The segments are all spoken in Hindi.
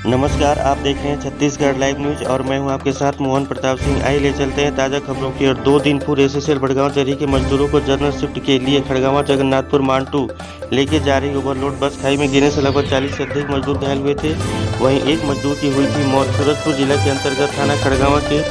नमस्कार, आप देख रहे हैं छत्तीसगढ़ लाइव न्यूज और मैं हूं आपके साथ मोहन प्रताप सिंह। आइए ले चलते हैं ताज़ा खबरों की ओर। 2 दिन पूर्व एसएसएल बड़गांव चरी के मजदूरों को जनरल शिफ्ट के लिए खड़गवां जगन्नाथपुर मांटू लेके जा रही ओवरलोड बस खाई में गिरने से लगभग 40 से अधिक मजदूर घायल हुए थे। वहीं एक मजदूर की हुई थी मौत। सूरजपुर जिला के अंतर्गत थाना खड़गवां के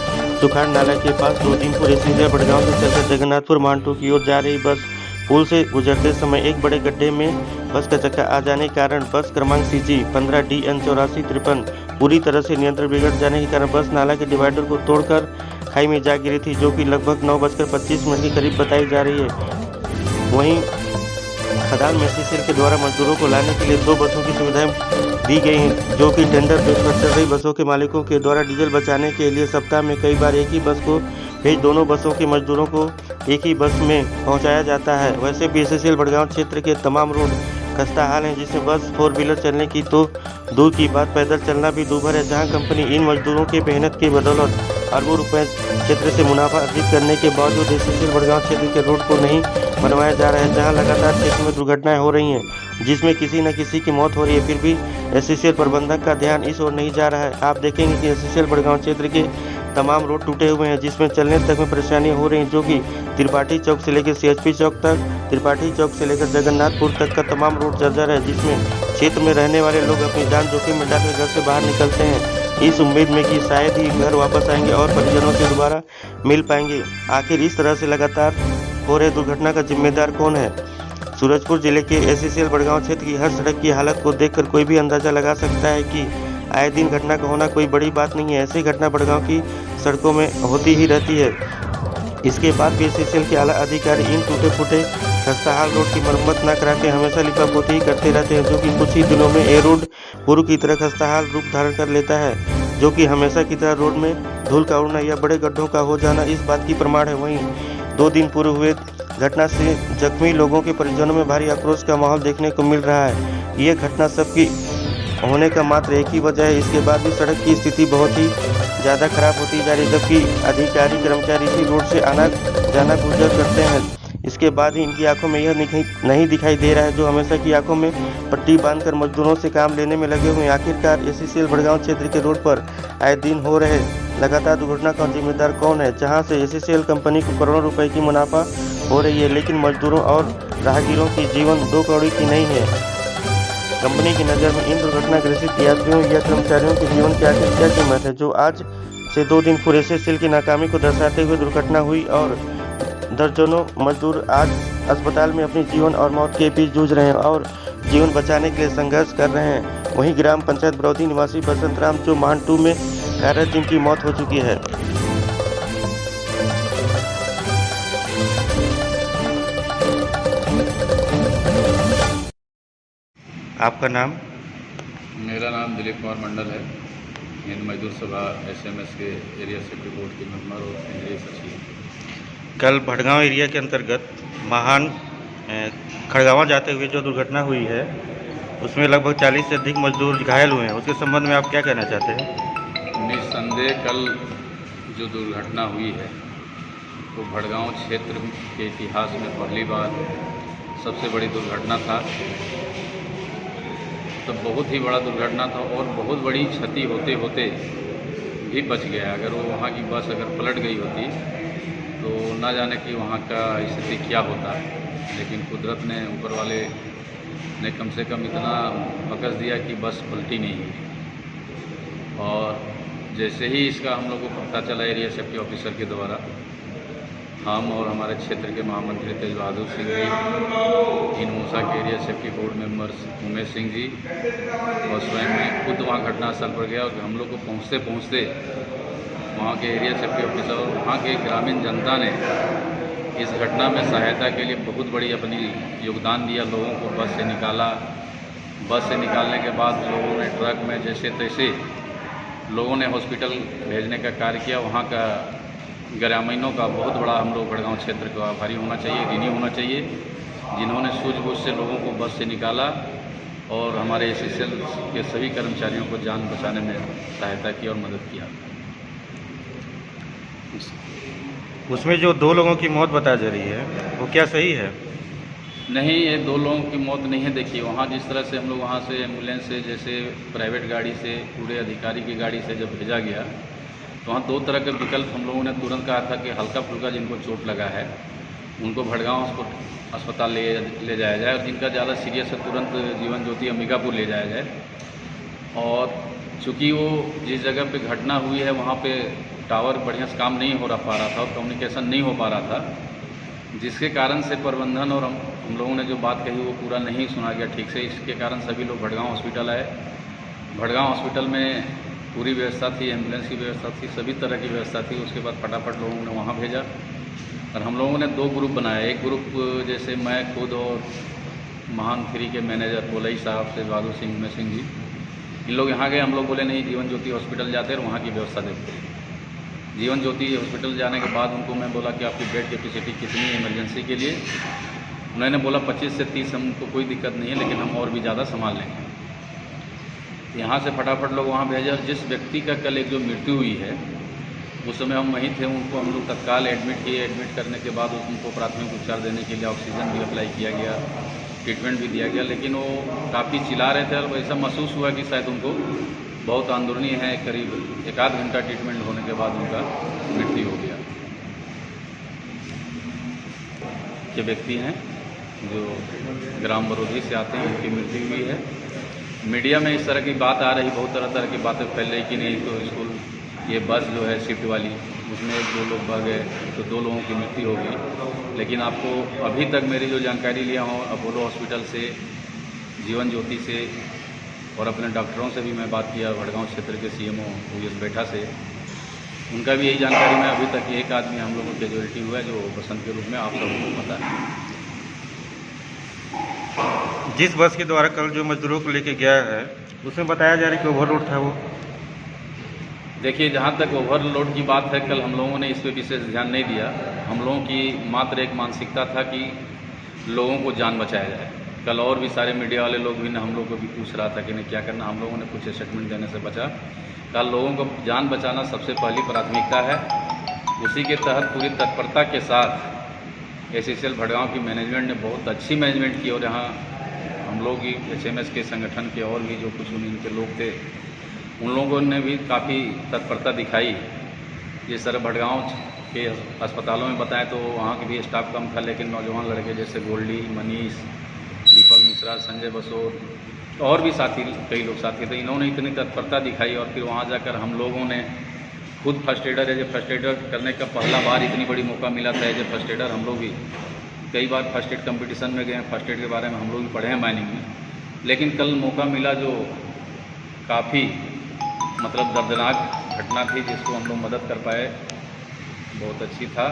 सुखाड़ नाला के पास 2 दिन पूर्व एसएसएल बड़गांव से चलकर जगन्नाथपुर मांटू की ओर जा रही बस पुल से गुजरते समय एक बड़े गड्ढे में बस का चक्का आ जाने के कारण बस क्रमांक CG 15DN 8453 पूरी तरह से नियंत्रण बिगड़ जाने के कारण बस नाला के डिवाइडर को तोड़कर खाई में जा गिरी थी, जो कि लगभग 9:25 के करीब बताई जा रही है। वहीं खदान में एसएसएल के द्वारा मजदूरों को लाने के लिए 2 बसों की सुविधाएं दी गई हैं, जो कि टेंडर बेस पर चल रही बसों के मालिकों के द्वारा डीजल बचाने के लिए सप्ताह में कई बार एक ही बस को भेज दोनों बसों के मजदूरों को एक ही बस में पहुंचाया जाता है। वैसे भी एसएसएल बड़गांव क्षेत्र के तमाम रोड खस्ता हाल हैं, जिसमें बस 4 व्हीलर चलने की तो दूर की बात, पैदल चलना भी दूभर है। जहां कंपनी इन मजदूरों के मेहनत की बदौलत अरबों रुपए क्षेत्र से मुनाफा अर्जित करने के बावजूद एसएसएल बड़गांव क्षेत्र के रोड को नहीं बनवाया जा रहा है, जहां लगातार क्षेत्र में दुर्घटनाएं हो रही हैं, जिसमें किसी न किसी की मौत हो रही है। फिर भी एसएसएल प्रबंधक का ध्यान इस ओर नहीं जा रहा है। आप देखेंगे कि एसएसएल बड़गांव क्षेत्र के तमाम रोड टूटे हुए हैं, जिसमें चलने तक में परेशानियां हो रही हैं, जो कि त्रिपाठी चौक से लेकर CHP चौक तक, त्रिपाठी चौक से लेकर जगन्नाथपुर तक का तमाम रोड जर्जर है, जिसमें क्षेत्र में रहने वाले लोग अपनी जान जोखिम में डालकर घर से बाहर निकलते हैं, इस उम्मीद में कि शायद ही घर वापस आएंगे और परिजनों से दोबारा मिल पाएंगे। आखिर इस तरह से लगातार हो रहे दुर्घटना का जिम्मेदार कौन है? सूरजपुर जिले के एसएसएल बड़गांव क्षेत्र की हर सड़क की हालत को देखकर कोई भी अंदाजा लगा सकता है कि आए दिन घटना का होना कोई बड़ी बात नहीं है। ऐसी घटना बड़गांव की सड़कों में होती ही रहती है। इसके बाद भी एसएसएल के आला अधिकारी इन टूटे फूटे खस्ताहाल रोड की मरम्मत न करा के हमेशा लिपापोती ही करते रहते हैं, जो कि कुछ ही दिनों में ये रोड पूर्व की तरह खस्ताहाल रूप धारण कर लेता है, जो कि हमेशा की तरह रोड में धूल का उड़ना या बड़े गड्ढों का हो जाना इस बात की प्रमाण है। वहीं 2 दिन पूर्व हुए घटना से जख्मी लोगों के परिजनों में भारी आक्रोश का माहौल देखने को मिल रहा है। यह घटना सबकी होने का मात्र एक ही वजह है, इसके बाद भी सड़क की स्थिति बहुत ही ज़्यादा खराब होती जा रही है, जबकि अधिकारी कर्मचारी इसी रोड से आना जाना गुजर करते हैं। इसके बाद ही इनकी आंखों में यह नहीं दिखाई दे रहा है, जो हमेशा की आंखों में पट्टी बांधकर मजदूरों से काम लेने में लगे हुए हैं। आखिरकार एसएसएल बड़गांव क्षेत्र के रोड पर आए दिन हो रहे लगातार दुर्घटना का जिम्मेदार कौन है, जहां से एसएसएल कंपनी को करोड़ों रुपए की मुनाफा हो रही है, लेकिन मजदूरों और राहगीरों की जीवन 2 कौड़ी की नहीं है। कंपनी की नज़र में इन दुर्घटनाग्रसित यात्रियों या कर्मचारियों के जीवन की आखिर क्या कीमत है, जो आज से 2 दिन पूर्व एसएसएल की नाकामी को दर्शाते हुए दुर्घटना हुई और दर्जनों मजदूर आज अस्पताल में अपनी जीवन और मौत के बीच जूझ रहे हैं और जीवन बचाने के लिए संघर्ष कर रहे हैं। वहीं ग्राम पंचायत बरौदी निवासी बसंत राम, जो मांटू में कार्यरत, जिनकी मौत हो चुकी है। आपका नाम? मेरा नाम दिलीप कुमार मंडल है। हिंद मजदूर सभा SMS के एरिया सेफ्टी बोर्ड के मेंबर और केंद्रीय सचिव। कल भड़गांव एरिया के अंतर्गत महान खड़गवां जाते हुए जो दुर्घटना हुई है, उसमें लगभग 40 से अधिक मजदूर घायल हुए हैं। उसके संबंध में आप क्या कहना चाहते हैं? निस्संदेह कल जो दुर्घटना हुई है वो भड़गांव क्षेत्र के इतिहास में पहली बार सबसे बड़ी दुर्घटना था। तो बहुत ही बड़ा दुर्घटना था और बहुत बड़ी क्षति होते होते भी बच गया। अगर वो वहाँ की बस अगर पलट गई होती तो ना जाने कि वहाँ का स्थिति क्या होता, लेकिन कुदरत ने, ऊपर वाले ने कम से कम इतना बकस दिया कि बस पलटी नहीं। और जैसे ही इसका हम लोग को पता चला एरिया सेफ्टी ऑफिसर के द्वारा, हम और हमारे क्षेत्र के महामंत्री तेज बहादुर सिंह जी, इन मूसा के area safety board members Umesh Singh ji और स्वयं मैं खुद वहाँ घटनास्थल पर गया। और हम लोग को पहुँचते पहुँचते वहाँ के एरिया सेफ्टी ऑफिसर और वहाँ के ग्रामीण जनता ने इस घटना में सहायता के लिए बहुत बड़ी अपनी योगदान दिया। लोगों को बस से निकाला। बस से निकालने के बाद लोगों ने ट्रक में जैसे तैसे लोगों ने हॉस्पिटल भेजने का कार्य किया। वहाँ का ग्रामीणों का बहुत बड़ा हम लोग भड़गांव क्षेत्र को आभारी होना चाहिए, ऋणी होना चाहिए, जिन्होंने सूझबूझ से लोगों को बस से निकाला और हमारे एसएसएल के सभी कर्मचारियों को जान बचाने में सहायता की और मदद किया। उसमें जो 2 लोगों की मौत बताई जा रही है, वो क्या सही है? नहीं, ये 2 लोगों की मौत नहीं है। देखिए वहाँ जिस तरह से हम लोग वहाँ से एम्बुलेंस से, जैसे प्राइवेट गाड़ी से, पूरे अधिकारी की गाड़ी से जब भेजा गया तो वहाँ 2 तरह के विकल्प हम लोगों ने तुरंत कहा था कि हल्का फुल्का जिनको चोट लगा है उनको भड़गांव अस्पताल ले जाया जाए, और जिनका ज़्यादा सीरियस है तुरंत जीवन ज्योति अंबिकापुर ले जाया जाए। और चूँकि वो जिस जगह पे घटना हुई है वहाँ पे टावर बढ़िया से काम नहीं हो पा रहा था और कम्युनिकेशन नहीं हो पा रहा था, जिसके कारण से प्रबंधन और हम लोगों ने जो बात कही वो पूरा नहीं सुना गया ठीक से। इसके कारण सभी लोग भड़गांव हॉस्पिटल आए। भड़गांव हॉस्पिटल में पूरी व्यवस्था थी, एम्बुलेंस की व्यवस्था थी, सभी तरह की व्यवस्था थी। उसके बाद फटाफट लोगों ने वहाँ भेजा और हम लोगों ने 2 ग्रुप बनाया। एक ग्रुप जैसे मैं खुद और महान 3 के मैनेजर बोलई साहब से बहादुर सिंह जी, इन लोग यहाँ गए। हम लोग बोले नहीं, जीवन ज्योति हॉस्पिटल जाते हैं और वहाँ की व्यवस्था देखते हैं। जीवन ज्योति हॉस्पिटल जाने के बाद उनको मैं बोला कि आपकी बेड कैपेसिटी कितनी है इमरजेंसी के लिए। उन्होंने बोला 25 से 30, हमको कोई दिक्कत नहीं है, लेकिन हम और भी ज़्यादा संभाल लेंगे। यहाँ से फटाफट लोग वहाँ भेजे। और जिस व्यक्ति का कल एक जो मृत्यु हुई है उस समय हम वहीं थे, उनको हम लोग तत्काल एडमिट किए। एडमिट करने के बाद उनको प्राथमिक उपचार देने के लिए ऑक्सीजन भी अप्लाई किया गया, ट्रीटमेंट भी दिया गया। लेकिन वो काफ़ी चिल्ला रहे थे और ऐसा महसूस हुआ कि शायद उनको बहुत अंदरूनी है। करीब 1 आध घंटा ट्रीटमेंट होने के बाद उनका मृत्यु हो गया। ये व्यक्ति हैं जो ग्राम बरोधी से आते हैं, उनकी मृत्यु हुई है। मीडिया में इस तरह की बात आ रही, बहुत तरह की बातें फैल रही कि नहीं तो स्कूल ये बस जो है शिफ्ट वाली, उसमें 1-2 लोग भाग गए तो 2 लोगों की मृत्यु होगी। लेकिन आपको अभी तक मेरी जो जानकारी लिया हूँ अपोलो हॉस्पिटल से, जीवन ज्योति से और अपने डॉक्टरों से भी मैं बात किया, भड़गांव क्षेत्र के CMO US बेटा से, उनका भी यही जानकारी में अभी तक 1 आदमी हम लोगों को कैजुअलिटी हुआ है जो बसंत के रूप में आप सबको पता है। जिस बस के द्वारा कल जो मजदूरों को लेके गया है उसमें बताया जा रहा है कि ओवरलोड था वो। देखिए, जहाँ तक ओवरलोड की बात है, कल हम लोगों ने इस पर विशेष ध्यान नहीं दिया। हम लोगों की मात्र एक मानसिकता था कि लोगों को जान बचाया जाए। कल और भी सारे मीडिया वाले लोग भी हम लोग को भी पूछ रहा था कि नहीं क्या करना। हम लोगों ने कुछ स्टेटमेंट देने से बचा। कल लोगों को जान बचाना सबसे पहली प्राथमिकता है। उसी के तहत पूरी तत्परता के साथ SSL भड़गांव की मैनेजमेंट ने बहुत अच्छी मैनेजमेंट की। और यहाँ हम लोग ही HMS के संगठन के और भी जो कुछ उनके लोग थे, उन लोगों ने भी काफ़ी तत्परता दिखाई। जिस तरह भड़गांव के अस्पतालों में बताएं तो वहाँ के भी स्टाफ कम था, लेकिन नौजवान लड़के जैसे गोल्डी, मनीष, दीपक मिश्रा, संजय बसोर और भी साथी, कई लोग साथी थे, इन्होंने इतनी तत्परता दिखाई। और फिर वहाँ जाकर हम लोगों ने खुद first aider as a first aider करने का पहला बार इतनी बड़ी मौका मिला था। एज ए फर्स्ट एडर हम लोग भी कई बार फर्स्ट एड कंपटीशन में गए, फर्स्ट एड के बारे में हम लोग भी पढ़े हैं माइनिंग में। लेकिन कल मौका मिला जो काफ़ी मतलब दर्दनाक घटना थी, जिसको हम लोग मदद कर पाए, बहुत अच्छी था।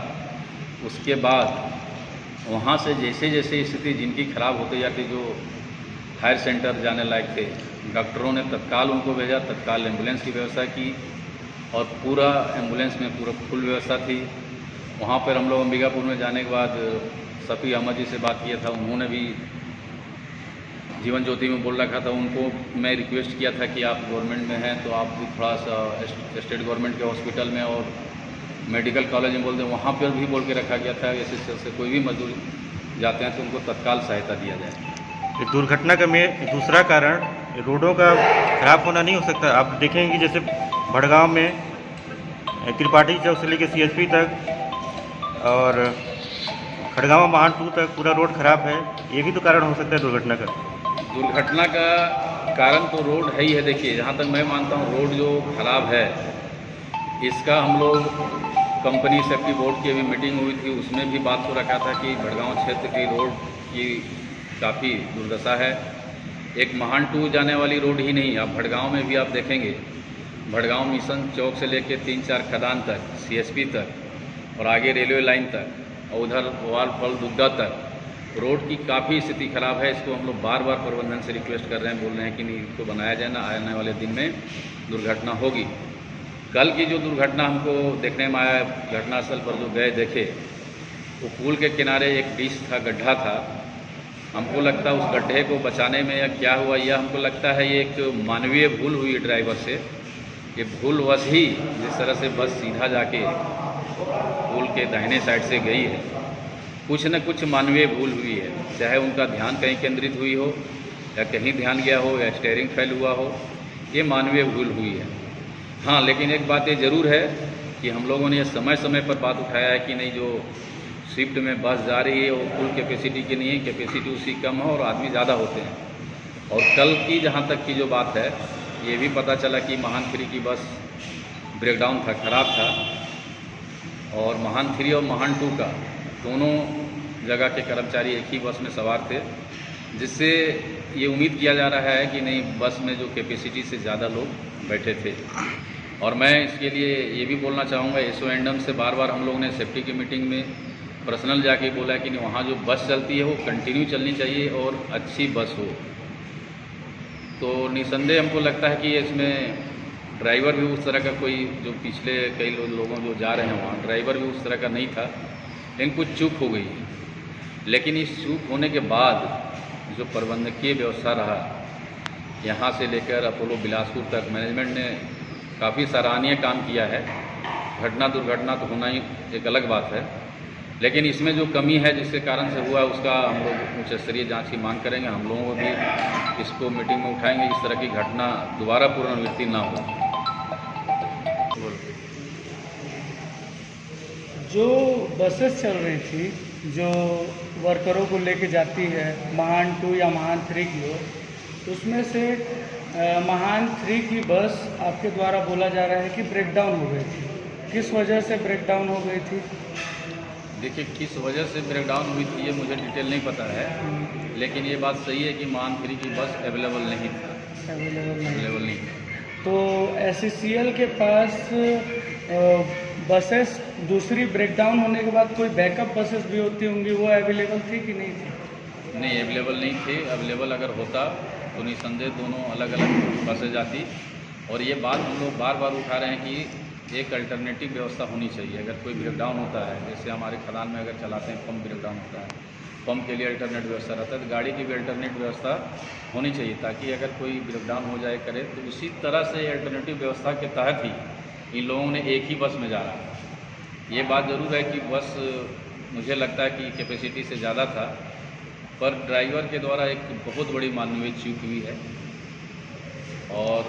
उसके बाद वहाँ से जैसे जैसे स्थिति जिनकी ख़राब होती जाती, जो हायर सेंटर जाने लायक थे, डॉक्टरों ने तत्काल उनको भेजा, तत्काल एम्बुलेंस की व्यवस्था की और पूरा एम्बुलेंस में पूरा फुल व्यवस्था थी। वहाँ पर हम लोग अंबिकापुर में जाने के बाद सफ़ी अहमद जी से बात किया था, उन्होंने भी जीवन ज्योति में बोल रखा था। उनको मैं रिक्वेस्ट किया था कि आप गवर्नमेंट में हैं तो आप भी थोड़ा सा स्टेट गवर्नमेंट के हॉस्पिटल में और मेडिकल कॉलेज में बोल दें, वहाँ पर भी बोल के रखा गया था SSL से कोई भी मजदूर जाते हैं तो उनको तत्काल सहायता दिया जाए। दुर्घटना का दूसरा कारण रोडों का खराब होना नहीं हो सकता। आप देखेंगे जैसे भड़गांव में त्रिपाठी चौक से लेकर CSP तक और खड़गांव महान 2 तक पूरा रोड खराब है, ये भी तो कारण हो सकता है दुर्घटना का। दुर्घटना का कारण तो रोड है ही है। देखिए, जहाँ तक मैं मानता हूँ रोड जो खराब है, इसका हम लोग कंपनी सेफ्टी बोर्ड की अभी मीटिंग हुई थी, उसमें भी बात हो रखा था कि भड़गांव क्षेत्र की रोड की काफ़ी दुर्दशा है। एक महान 2 जाने वाली रोड ही नहीं, आप भड़गांव में भी आप देखेंगे, भड़गांव मिशन चौक से लेकर 3-4 खदान तक, CSP तक और आगे रेलवे लाइन तक और उधर वालफल दुग्गा तक रोड की काफ़ी स्थिति खराब है। इसको हम लोग बार बार प्रबंधन से रिक्वेस्ट कर रहे हैं, बोल रहे हैं कि नहीं इसको बनाया जाए ना, आने वाले दिन में दुर्घटना होगी। कल की जो दुर्घटना हमको देखने में आया, घटनास्थल पर जो गए देखे, वो पुल के किनारे एक डिश था, गड्ढा था। हमको लगता है उस गड्ढे को बचाने में या क्या हुआ, यह हमको लगता है ये एक मानवीय भूल हुई ड्राइवर से। ये भूलवश ही जिस तरह से बस सीधा जाके पुल के दाहिने साइड से गई है, कुछ न कुछ मानवीय भूल हुई है, चाहे उनका ध्यान कहीं केंद्रित हुई हो या कहीं ध्यान गया हो या स्टीयरिंग फेल हुआ हो, ये मानवीय भूल हुई है। हाँ, लेकिन एक बात ये ज़रूर है कि हम लोगों ने समय समय पर बात उठाया है कि नहीं, जो शिफ्ट में बस जा रही है वो फुल कैपेसिटी की नहीं है, कैपेसिटी उसकी कम है और आदमी ज़्यादा होते हैं। और कल की जहाँ तक की जो बात है, ये भी पता चला कि महान 3 की बस ब्रेकडाउन था, ख़राब था, और महान 3 और महान 2 का दोनों जगह के कर्मचारी एक ही बस में सवार थे, जिससे ये उम्मीद किया जा रहा है कि नहीं, बस में जो कैपेसिटी से ज़्यादा लोग बैठे थे। और मैं इसके लिए ये भी बोलना चाहूँगा, एसओ एंडम से बार बार हम लोगों ने सेफ्टी की मीटिंग में पर्सनल जाके बोला कि नहीं, वहाँ जो बस चलती है वो कंटिन्यू चलनी चाहिए और अच्छी बस हो। तो निसंदेह हमको लगता है कि इसमें ड्राइवर भी उस तरह का कोई, जो पिछले कई लोगों जो जा रहे हैं वहाँ, ड्राइवर भी उस तरह का नहीं था, लेकिन कुछ चूक हो गई है। लेकिन इस चूक होने के बाद जो प्रबंधकीय व्यवस्था रहा, यहाँ से लेकर अपोलो बिलासपुर तक मैनेजमेंट ने काफ़ी सराहनीय काम किया है। घटना दुर्घटना तो होना ही एक अलग बात है, लेकिन इसमें जो कमी है जिसके कारण से हुआ, उसका हम लोग उच्च स्तरीय जाँच की मांग करेंगे। हम लोगों को भी इसको मीटिंग में उठाएंगे, इस तरह की घटना दोबारा पुनरावृत्ति ना हो। जो बसेस चल रही थी, जो वर्करों को लेके जाती है महान 2 या महान 3 की ओर, उसमें से महान 3 की बस आपके द्वारा बोला जा रहा है कि ब्रेकडाउन हो गई थी। किस वजह से ब्रेकडाउन हो गई थी? देखिए, किस वजह से ब्रेकडाउन हुई थी ये मुझे डिटेल नहीं पता है, लेकिन ये बात सही है कि महान 3 की बस अवेलेबल नहीं था, अवेलेबल नहीं था। तो SCCL के पास बसेस दूसरी ब्रेकडाउन होने के बाद कोई बैकअप बसेस भी होती होंगी, वो अवेलेबल थी कि नहीं थी? नहीं, अवेलेबल नहीं थे। अवेलेबल अगर होता तो निसंदेह दोनों अलग अलग बसेज आती। और ये बात हम लोग बार बार उठा रहे हैं कि एक अल्टरनेटिव व्यवस्था होनी चाहिए। अगर कोई ब्रेकडाउन होता है, जैसे हमारे खदान में अगर चलाते हैं पंप ब्रेकडाउन होता है, पंप के लिए अल्टरनेट व्यवस्था रहता है, तो गाड़ी की भी अल्टरनेट व्यवस्था होनी चाहिए, ताकि अगर कोई ब्रेकडाउन हो जाए करे तो उसी तरह से अल्टरनेटिव व्यवस्था के तहत ही इन लोगों ने एक ही बस में जा रहा है। ये बात ज़रूर है कि बस मुझे लगता है कि कैपेसिटी से ज़्यादा था, पर ड्राइवर के द्वारा एक बहुत बड़ी मानवीय चूक हुई है। और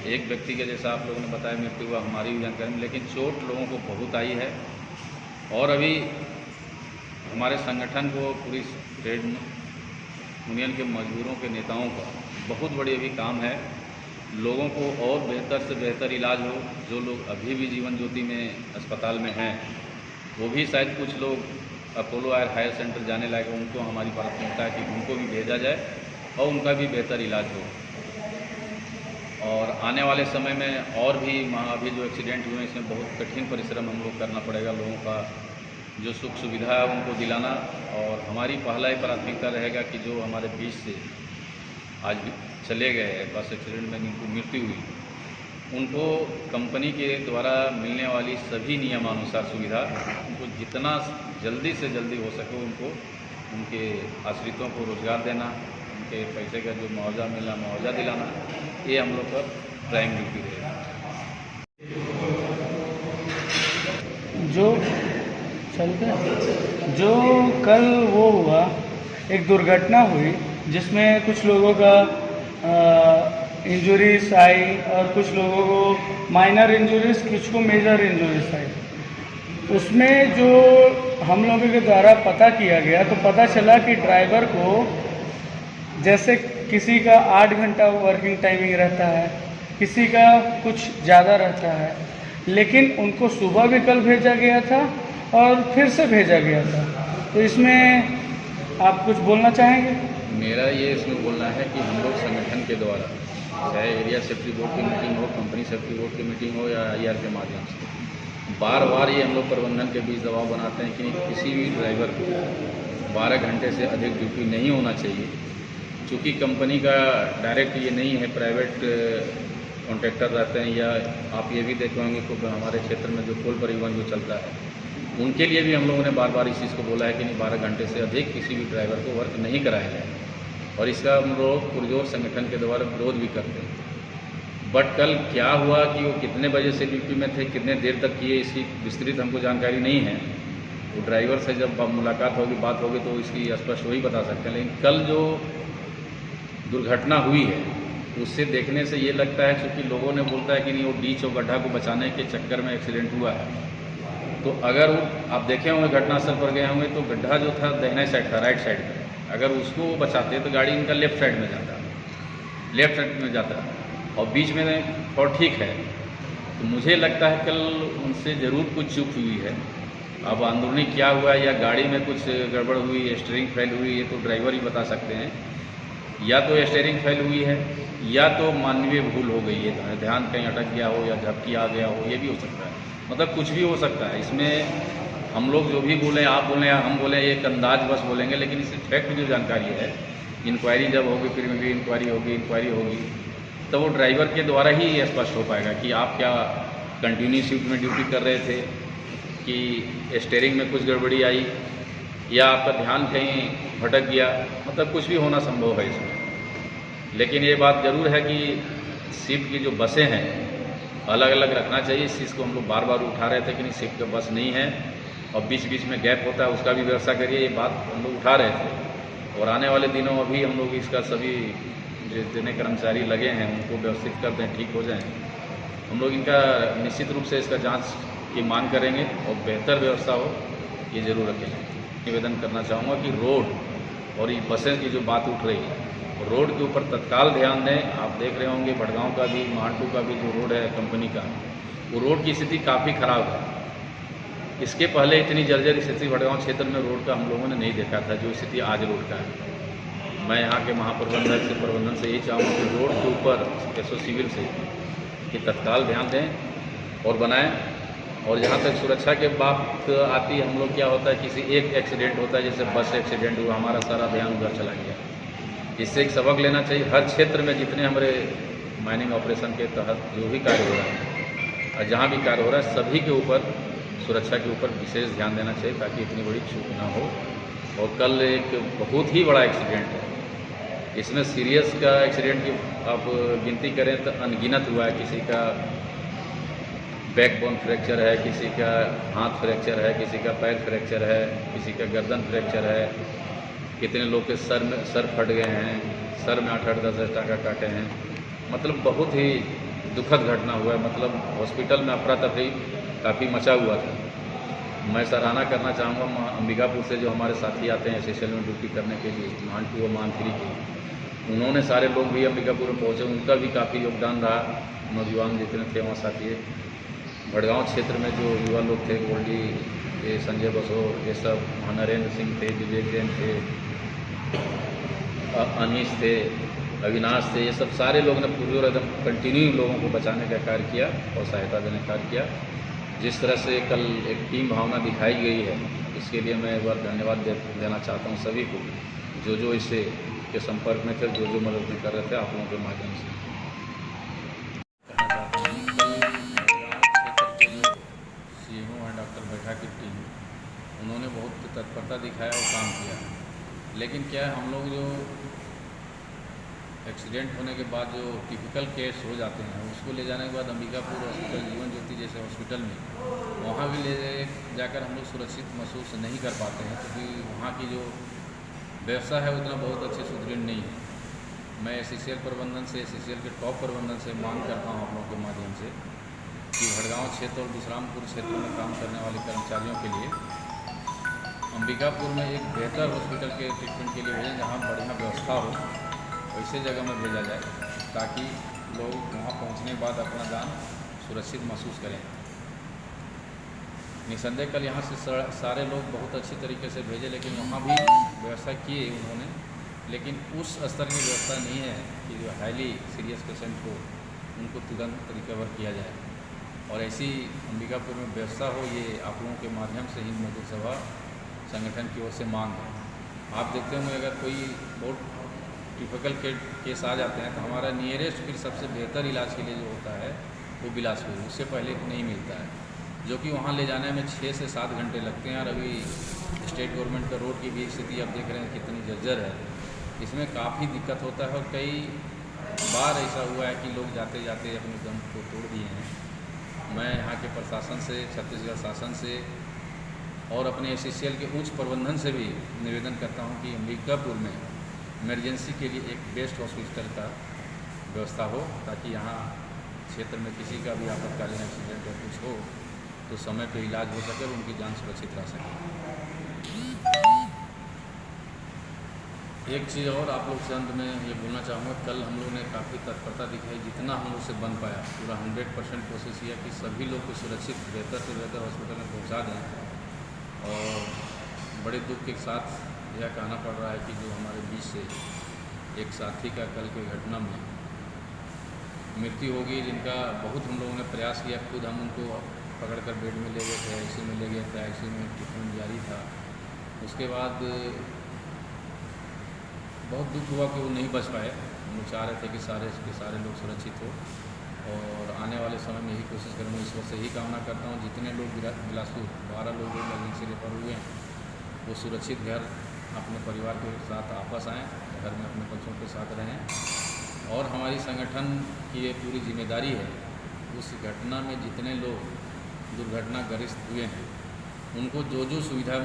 एक व्यक्ति के, जैसा आप लोगों ने बताया, मृत्यु हुआ, हमारी भी जानकारी में, लेकिन चोट लोगों को बहुत आई है। और अभी हमारे संगठन को, पूरी ट्रेड यूनियन के मजदूरों के नेताओं का बहुत बड़ी अभी काम है, लोगों को और बेहतर से बेहतर इलाज हो। जो लोग अभी भी जीवन ज्योति में अस्पताल में हैं, वो भी शायद कुछ लोग अपोलो हायर सेंटर जाने लायक, उनको हमारी प्राथमिकता है कि उनको भी भेजा जाए और उनका भी बेहतर इलाज हो। और आने वाले समय में और भी अभी जो एक्सीडेंट हुए, इसमें बहुत कठिन परिश्रम हम लोग करना पड़ेगा, लोगों का जो सुख सुविधा है उनको दिलाना। और हमारी पहला ही प्राथमिकता रहेगा कि जो हमारे बीच से आज चले गए बस एक्सीडेंट में जिनको मृत्यु हुई, उनको कंपनी के द्वारा मिलने वाली सभी नियमानुसार सुविधा, उनको जितना जल्दी से जल्दी हो सके उनको, उनके आश्रितों को रोज़गार देना, उनके पैसे का जो मुआवजा मिलना मुआवजा दिलाना, ये हम लोग पर प्राइम ड्यूटी रहेगा। जो कल वो हुआ, एक दुर्घटना हुई जिसमें कुछ लोगों का इंजरीज आई और कुछ लोगों को माइनर इंजरीज, कुछ को मेजर इंजरीज आई। उसमें जो हम लोगों के द्वारा पता किया गया, तो पता चला कि ड्राइवर को, जैसे किसी का 8 घंटा वर्किंग टाइमिंग रहता है, किसी का कुछ ज़्यादा रहता है, लेकिन उनको सुबह भी कल भेजा गया था और फिर से भेजा गया था। तो इसमें आप कुछ बोलना चाहेंगे? मेरा ये इसमें बोलना है कि हम लोग संगठन के द्वारा, चाहे एरिया सेफ्टी बोर्ड की मीटिंग हो, कंपनी सेफ्टी बोर्ड की मीटिंग हो या IR के माध्यम से, बार बार ये हम लोग प्रबंधन के बीच दबाव बनाते हैं कि किसी भी ड्राइवर को 12 घंटे से अधिक ड्यूटी नहीं होना चाहिए। चूँकि कंपनी का डायरेक्ट ये नहीं है, प्राइवेट कॉन्ट्रैक्टर रहते हैं, या आप ये भी देखे होंगे कि हमारे क्षेत्र में जो टोल परिवहन जो चलता है, उनके लिए भी हम लोगों ने बार बार इस चीज़ को बोला है कि नहीं, 12 घंटे से अधिक किसी भी ड्राइवर को वर्क नहीं कराया जाए। और इसका हम लोग पुरजोर संगठन के द्वारा विरोध भी करते हैं। बट कल क्या हुआ कि वो कितने बजे से ड्यूटी में थे, कितने देर तक किए, इसकी विस्तृत हमको जानकारी नहीं है। वो ड्राइवर से जब मुलाकात होगी, बात होगी तो इसकी स्पष्ट वही बता सकते हैं। लेकिन कल जो दुर्घटना हुई है उससे देखने से ये लगता है, क्योंकि लोगों ने बोलता है कि नहीं वो डीच और गड्ढा को बचाने के चक्कर में एक्सीडेंट हुआ है। तो अगर वो आप देखे होंगे, घटनास्थल पर गए होंगे, तो गड्ढा जो था दाहिने साइड था, राइट साइड पर। अगर उसको वो बचाते तो गाड़ी इनका लेफ्ट साइड में जाता, लेफ्ट साइड में जाता और बीच में और ठीक है। तो मुझे लगता है कल उनसे ज़रूर कुछ चूक हुई है। अब अंदरूनी क्या हुआ या गाड़ी में कुछ गड़बड़ हुई, स्टीयरिंग फेल हुई, ये तो ड्राइवर ही बता सकते हैं। या तो स्टीयरिंग फेल हुई है या तो मानवीय भूल हो गई है, ध्यान कहीं अटक गया हो या झपकी आ गया हो, ये भी हो सकता है। मतलब कुछ भी हो सकता है। इसमें हम लोग जो भी बोलें, आप बोलें या हम बोलें, एक अंदाज बस बोलेंगे, लेकिन इससे फैक्ट जो जानकारी है, इंक्वायरी जब होगी, फिर भी इंक्वायरी होगी तो वो ड्राइवर के द्वारा ही स्पष्ट हो पाएगा कि आप क्या कंटिन्यू शिफ्ट में ड्यूटी कर रहे थे, कि स्टीयरिंग में कुछ गड़बड़ी आई या आपका ध्यान कहीं भटक गया। मतलब कुछ भी होना संभव है इसमें। लेकिन ये बात ज़रूर है कि शिफ्ट की जो बसें हैं अलग अलग रखना चाहिए। इस चीज़ को हम लोग बार बार उठा रहे थे कि नहीं, शिफ्ट का बस नहीं है और बीच बीच में गैप होता है, उसका भी व्यवस्था करिए। ये बात हम लोग उठा रहे थे और आने वाले दिनों में भी हम लोग इसका सभी जितने कर्मचारी लगे हैं उनको व्यवस्थित कर दें, ठीक हो जाएँ। हम लोग इनका निश्चित रूप से इसका जाँच की मांग करेंगे और बेहतर व्यवस्था हो, ये ज़रूर रखेंगे। निवेदन करना चाहूँगा कि रोड और ये बसें की जो बात उठ रही है, रोड के ऊपर तत्काल ध्यान दें। आप देख रहे होंगे भड़गांव का भी, मांटू का भी जो रोड है कंपनी का, वो रोड की स्थिति काफ़ी ख़राब है। इसके पहले इतनी जर्जर स्थिति भड़गांव क्षेत्र में रोड का हम लोगों ने नहीं देखा था, जो स्थिति आज रोड का है। मैं यहाँ के महाप्रबंधक से, प्रबंधन से यही चाहूँगा कि रोड के ऊपर एसओ सिविल से कि तत्काल ध्यान दें और बनाएं। और जहाँ तक सुरक्षा के बात आती है, हम लोग क्या होता है, किसी एक एक्सीडेंट होता है, जैसे बस एक्सीडेंट हुआ, हमारा सारा ध्यान उधर चला गया। इससे एक सबक लेना चाहिए। हर क्षेत्र में जितने हमारे माइनिंग ऑपरेशन के तहत जो भी कार्य हो रहा है और जहाँ भी कार्य हो रहा है, सभी के ऊपर सुरक्षा के ऊपर विशेष ध्यान देना चाहिए ताकि इतनी बड़ी चूक ना हो। और कल एक बहुत ही बड़ा एक्सीडेंट है, इसमें सीरियस का एक्सीडेंट की आप गिनती करें तो अनगिनत हुआ है। किसी का बैकबोन फ्रैक्चर है, किसी का हाथ फ्रैक्चर है, किसी का पैर फ्रैक्चर है, किसी का गर्दन फ्रैक्चर है, कितने लोग के सर फट गए हैं, सर में 8-8, 10-10 टाँका काटे हैं। मतलब बहुत ही दुखद घटना हुआ है। मतलब हॉस्पिटल में अफरा तफरी काफ़ी मचा हुआ था। मैं सराहना करना चाहूँगा अंबिकापुर से जो हमारे साथी आते हैं एसएसएल में ड्यूटी करने के लिए, मान 2 और मान 3 के, उन्होंने सारे लोग भी अंबिकापुर में पहुँचे, उनका भी काफ़ी योगदान रहा। नौजवान जितने थे वहाँ साथी, भड़गांव क्षेत्र में जो युवा लोग थे, गोल्डी, ये संजय बसो, ये सब, नरेंद्र सिंह थे, विवेक जैन थे, अनीश थे, अविनाश थे, ये सब सारे लोग ने पूरी और एकदम कंटिन्यू लोगों को बचाने का कार्य किया और सहायता देने का कार्य किया। जिस तरह से कल एक टीम भावना दिखाई गई है, इसके लिए मैं एक बार धन्यवाद देना चाहता हूँ सभी को, जो इससे के संपर्क में थे, जो मदद कर रहे थे, आप लोगों के माध्यम से। कहना चाहता हूँ कल क्षेत्र के जो सीएमओ हैं डॉक्टर बैठा की टीम, उन्होंने बहुत तत्परता दिखाया और काम किया। लेकिन क्या है, हम लोग जो एक्सीडेंट होने के बाद जो टिपिकल केस हो जाते हैं, उसको ले जाने के बाद अंबिकापुर हॉस्पिटल, जीवन ज्योति जैसे हॉस्पिटल में, वहाँ भी ले जाकर हम लोग सुरक्षित महसूस नहीं कर पाते हैं, क्योंकि वहाँ की जो व्यवस्था है उतना बहुत अच्छे सुदृढ़ नहीं है। मैं एसएसएल प्रबंधन से, एसएसएल के टॉप प्रबंधन से मांग करता हूँ आप लोगों के माध्यम से कि भड़गांव क्षेत्र और विश्रामपुर क्षेत्र में काम करने वाले कर्मचारियों के लिए अंबिकापुर में एक बेहतर हॉस्पिटल के ट्रीटमेंट के लिए भेजें, जहाँ बढ़िया व्यवस्था हो, वैसे जगह में भेजा जाए ताकि लोग वहाँ पहुँचने के बाद अपना जान सुरक्षित महसूस करें। निसंदेह कल यहाँ से सारे लोग बहुत अच्छी तरीके से भेजे, लेकिन वहाँ भी व्यवस्था किए उन्होंने, लेकिन उस स्तर की व्यवस्था नहीं है कि जो हाईली सीरियस पेशेंट को उनको तुरंत रिकवर किया जाए। और ऐसी अंबिकापुर में व्यवस्था हो, ये आप लोगों के माध्यम से हिंद मजदूर सभा संगठन की ओर से मांग है। आप देखते होंगे अगर कोई बहुत टिपिकल केस आ जाते हैं तो हमारा नियरेस्ट फिर सबसे बेहतर इलाज के लिए जो होता है वो बिलासपुर, उससे पहले नहीं मिलता है, जो कि वहाँ ले जाने में 6 से 7 घंटे लगते हैं। और अभी स्टेट गवर्नमेंट का रोड की भी स्थिति आप देख रहे हैं कितनी जर्जर है, इसमें काफ़ी दिक्कत होता है। और कई बार ऐसा हुआ है कि लोग जाते जाते अपने दम को तोड़ दिए हैं। मैं यहाँ के प्रशासन से, छत्तीसगढ़ शासन से और अपने एससीएल के उच्च प्रबंधन से भी निवेदन करता हूं कि अंबिकापुर में इमरजेंसी के लिए एक बेस्ट हॉस्पिटल का व्यवस्था हो, ताकि यहाँ क्षेत्र में किसी का भी आपातकालीन एक्सीडेंट या कुछ हो तो समय पे इलाज हो सके और उनकी जान सुरक्षित रह सके। एक चीज़ और आप लोग से अंत में ये बोलना चाहूँगा, कल हम लोग ने काफ़ी तत्परता दिखाई, जितना हम लोग से बन पाया पूरा 100% कोशिश किया कि सभी लोग को सुरक्षित बेहतर से बेहतर हॉस्पिटल में पहुँचा दें। और बड़े दुख के साथ यह कहना पड़ रहा है कि जो हमारे बीच से एक साथी का कल की घटना में मृत्यु हो गई, जिनका बहुत हम लोगों ने प्रयास किया, खुद हम उनको पकड़कर बेड में ले गए थे, आईसीयू में ले गए थे, आईसीयू में ट्रीटमेंट जारी था। उसके बाद बहुत दुख हुआ कि वो नहीं बच पाए। हम लोग चाह रहे थे कि सारे के सारे लोग सुरक्षित हो, और आने वाले समय में यही कोशिश करूँगा। ईश्वर से ही कामना करता हूँ जितने लोग बिलासपुर 12 लोग इमरजेंसी रेफर हुए हैं वो सुरक्षित घर अपने परिवार के साथ वापस आएँ, घर में अपने बच्चों के साथ रहें। और हमारी संगठन की ये पूरी जिम्मेदारी है उस घटना में जितने लोग दुर्घटनाग्रस्त हुए हैं उनको जो जो सुविधा